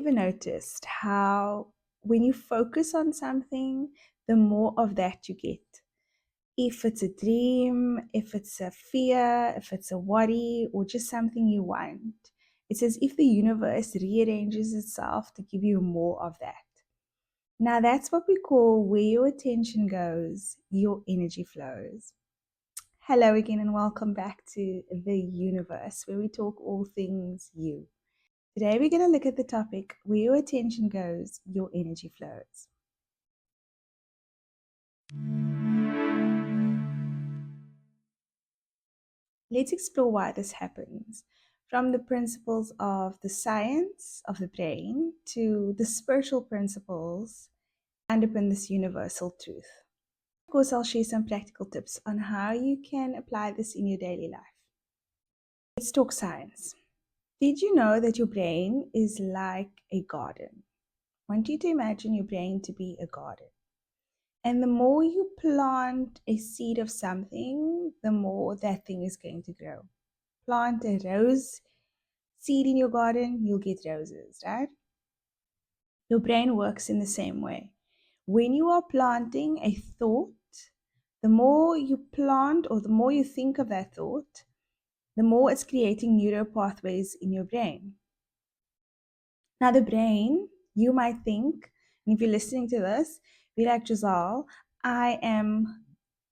ever noticed how when you focus on something, the more of that you get? If it's a dream, if it's a fear, if it's a worry, or just something you want, it's as if the universe rearranges itself to give you more of that. Now, that's what we call where your attention goes, your energy flows. Hello again, and welcome back to the universe, where we talk all things you. Today, we're going to look at the topic where your attention goes, your energy flows. Let's explore why this happens, from the principles of the science of the brain to the spiritual principles that underpin this universal truth. Of course, I'll share some practical tips on how you can apply this in your daily life. Let's talk science. Did you know that your brain is like a garden? I want you to imagine your brain to be a garden. And the more you plant a seed of something, the more that thing is going to grow. Plant a rose seed in your garden, you'll get roses, right? Your brain works in the same way. When you are planting a thought, the more you plant or the more you think of that thought, the more it's creating neural pathways in your brain. Now, the brain, you might think, and if you're listening to this, be like, Giselle, I am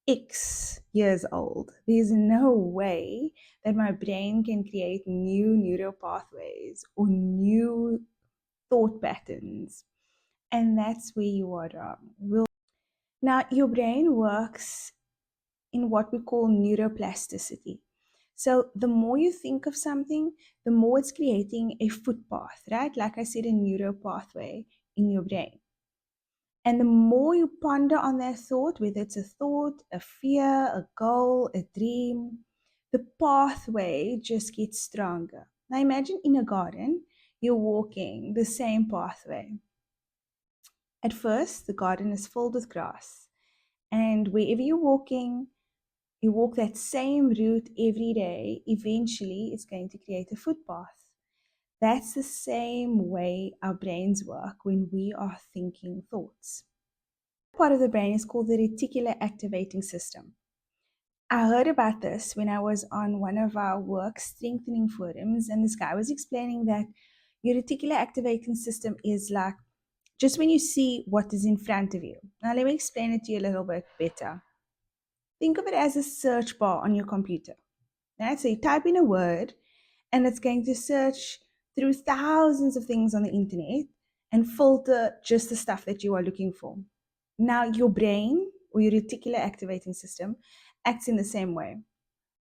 X years old. There's no way that my brain can create new neural pathways or new thought patterns. And that's where you are wrong. Now, your brain works in what we call neuroplasticity. So the more you think of something, the more it's creating a footpath, right? Like I said, a neural pathway in your brain. And the more you ponder on that thought, whether it's a thought, a fear, a goal, a dream, the pathway just gets stronger. Now imagine in a garden, you're walking the same pathway. At first, the garden is filled with grass. And wherever you're walking, you walk that same route every day. Eventually, it's going to create a footpath. That's the same way our brains work when we are thinking thoughts. Part of the brain is called the Reticular Activating System. I heard about this when I was on one of our work strengthening forums, and this guy was explaining that your reticular activating system is like just when you see what is in front of you. Now, let me explain it to you a little bit better. Think of it as a search bar on your computer. Right? So you type in a word, and it's going to search through thousands of things on the internet and filter just the stuff that you are looking for. Now, your brain or your reticular activating system acts in the same way.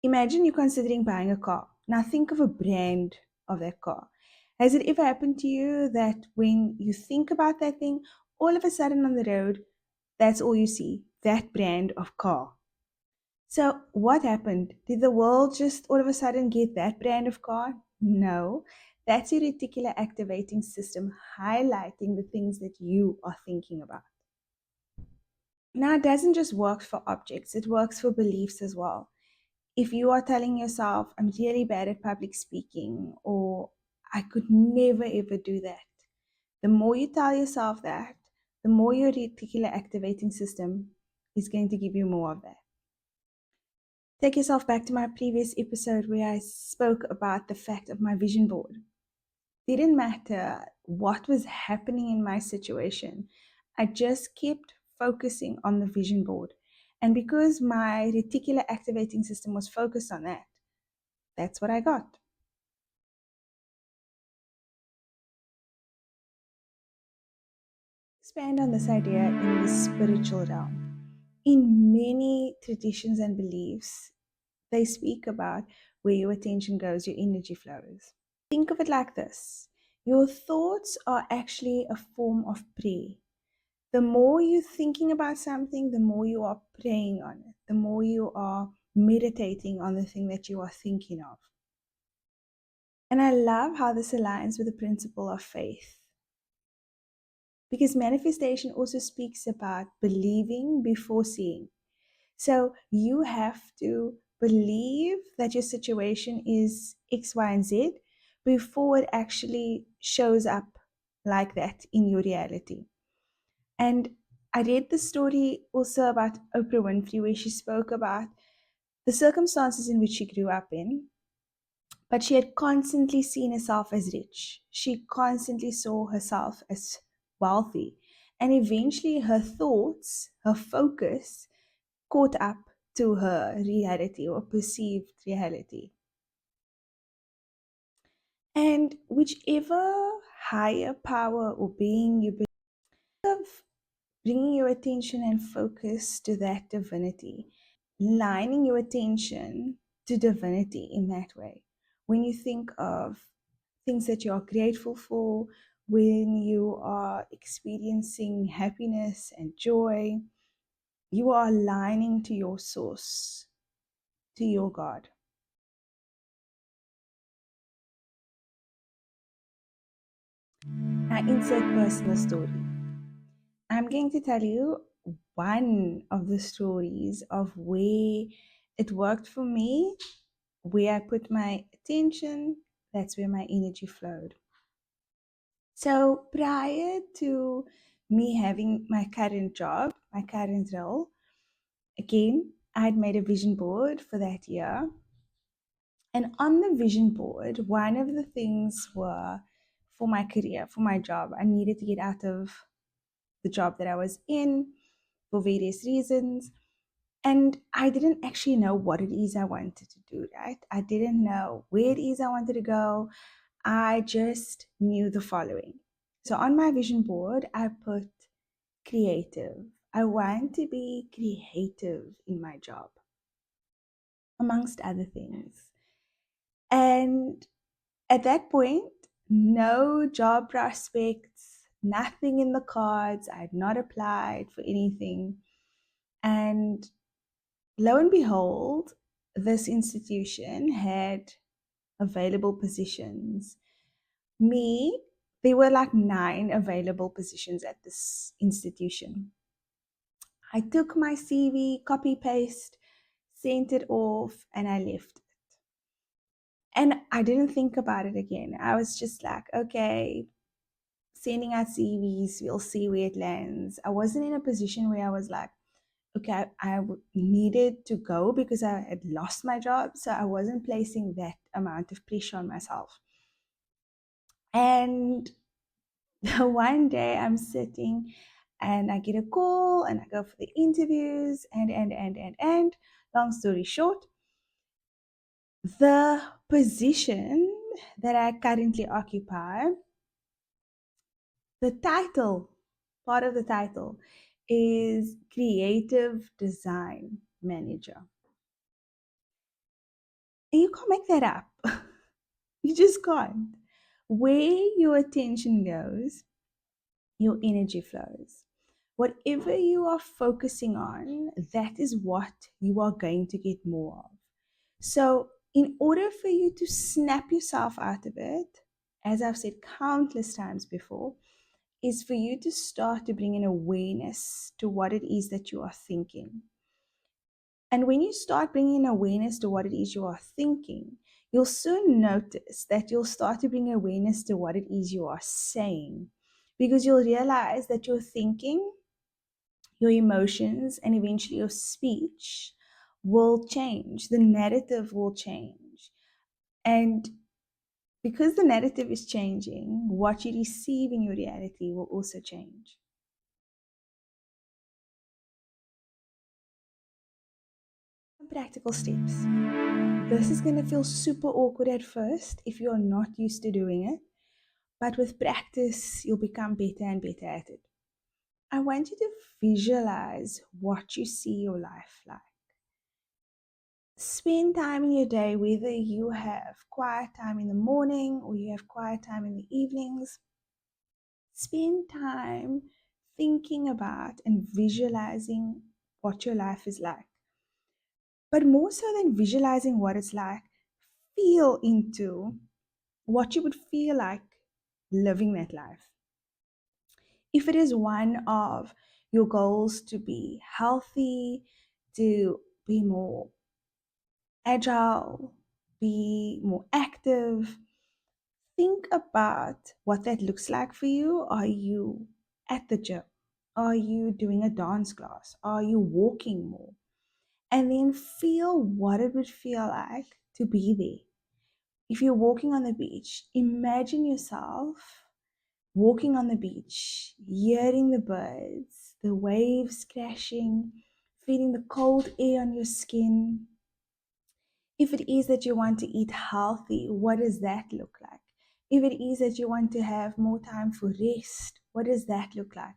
Imagine you're considering buying a car. Now, think of a brand of that car. Has it ever happened to you that when you think about that thing, all of a sudden on the road, that's all you see, that brand of car? So, what happened? Did the world just all of a sudden get that brand of car? No. That's your reticular activating system highlighting the things that you are thinking about. Now, it doesn't just work for objects, it works for beliefs as well. If you are telling yourself, I'm really bad at public speaking, or I could never ever do that, the more you tell yourself that, the more your reticular activating system is going to give you more of that. Take yourself back to my previous episode where I spoke about the fact of my vision board. Didn't matter what was happening in my situation, I just kept focusing on the vision board. And because my reticular activating system was focused on that, that's what I got. Expand on this idea in the spiritual realm. In many traditions and beliefs, they speak about where your attention goes, your energy flows. Think of it like this. Your thoughts are actually a form of prayer. The more you're thinking about something, the more you are praying on it, the more you are meditating on the thing that you are thinking of. And I love how this aligns with the principle of faith. Because manifestation also speaks about believing before seeing. So you have to believe that your situation is X, Y, and Z before it actually shows up like that in your reality. And I read the story also about Oprah Winfrey, where she spoke about the circumstances in which she grew up in, but she had constantly seen herself as rich. She constantly saw herself as wealthy. And eventually, her thoughts, her focus, caught up to her reality or perceived reality. And whichever higher power or being you believe, bringing your attention and focus to that divinity, lining your attention to divinity in that way. When you think of things that you are grateful for, when you are experiencing happiness and joy, you are aligning to your source, to your God. I insert personal story. I'm going to tell you one of the stories of where it worked for me, where I put my attention, that's where my energy flowed. So prior to me having my current job, my current role, again, I had made a vision board for that year. And on the vision board, one of the things were for my career, for my job, I needed to get out of the job that I was in for various reasons. And I didn't actually know what it is I wanted to do, right? I didn't know where it is I wanted to go. I just knew the following. So on my vision board, I put creative. I want to be creative in my job, amongst other things. And at that point, no job prospects, nothing in the cards. I had not applied for anything. And lo and behold, this institution had available positions. Me, there were like 9 available positions at this institution. I took my CV, copy paste, sent it off, and I left. And I didn't think about it again. I was just like, okay, sending out CVs, we'll see where it lands. I wasn't in a position where I was like, okay, needed to go because I had lost my job. So I wasn't placing that amount of pressure on myself. And one day I'm sitting and I get a call and I go for the interviews and long story short, the position that I currently occupy, the title, part of the title is Creative Design Manager. And you can't make that up. You just can't. Where your attention goes, your energy flows. Whatever you are focusing on, that is what you are going to get more of. So, in order for you to snap yourself out of it, as I've said countless times before, is for you to start to bring an awareness to what it is that you are thinking. And when you start bringing awareness to what it is you are thinking, you'll soon notice that you'll start to bring awareness to what it is you are saying. Because you'll realize that your thinking, your emotions, and eventually your speech will change. The narrative will change. And because the narrative is changing, what you receive in your reality will also change. Practical steps. This is going to feel super awkward at first if you're not used to doing it, but with practice, you'll become better and better at it. I want you to visualize what you see your life like. Spend time in your day, whether you have quiet time in the morning or you have quiet time in the evenings. Spend time thinking about and visualizing what your life is like. But more so than visualizing what it's like, feel into what you would feel like living that life. If it is one of your goals to be healthy, to be more agile, be more active, Think about what that looks like for you. Are you at the gym? Are you doing a dance class? Are you walking more? And then feel what it would feel like to be there. If you're walking on the beach, imagine yourself walking on the beach, hearing the birds, the waves crashing, feeling the cold air on your skin. If it is that you want to eat healthy, what does that look like? If it is that you want to have more time for rest, what does that look like?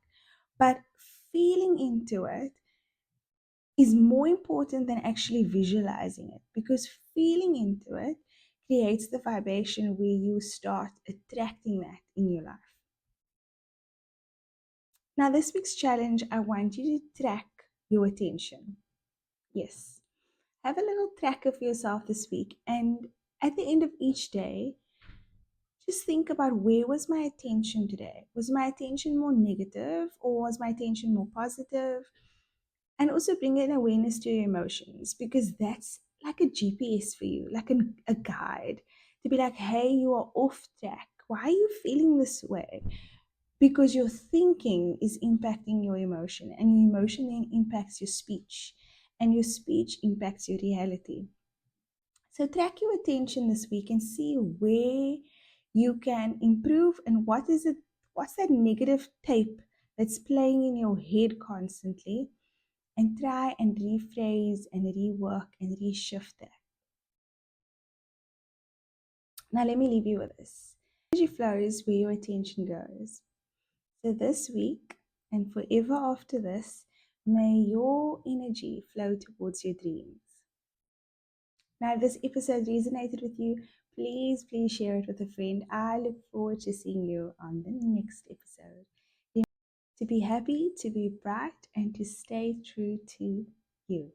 But feeling into it is more important than actually visualizing it, because feeling into it creates the vibration where you start attracting that in your life. Now, this week's challenge, I want you to track your attention. Yes, have a little track of yourself this week, and at the end of each day, just think about, where was my attention today? Was my attention more negative or was my attention more positive? And also bring in awareness to your emotions, because that's like a GPS for you, like a guide to be like, hey, you are off track. Why are you feeling this way? Because your thinking is impacting your emotion, and your emotion then impacts your speech, and your speech impacts your reality. So track your attention this week and see where you can improve, and what's that negative tape that's playing in your head constantly, and try and rephrase and rework and reshift that. Now let me leave you with this. Energy flows where your attention goes. So this week and forever after this, may your energy flow towards your dreams. Now, if this episode resonated with you, please share it with a friend. I look forward to seeing you on the next episode. Remember to be happy, to be bright, and to stay true to you.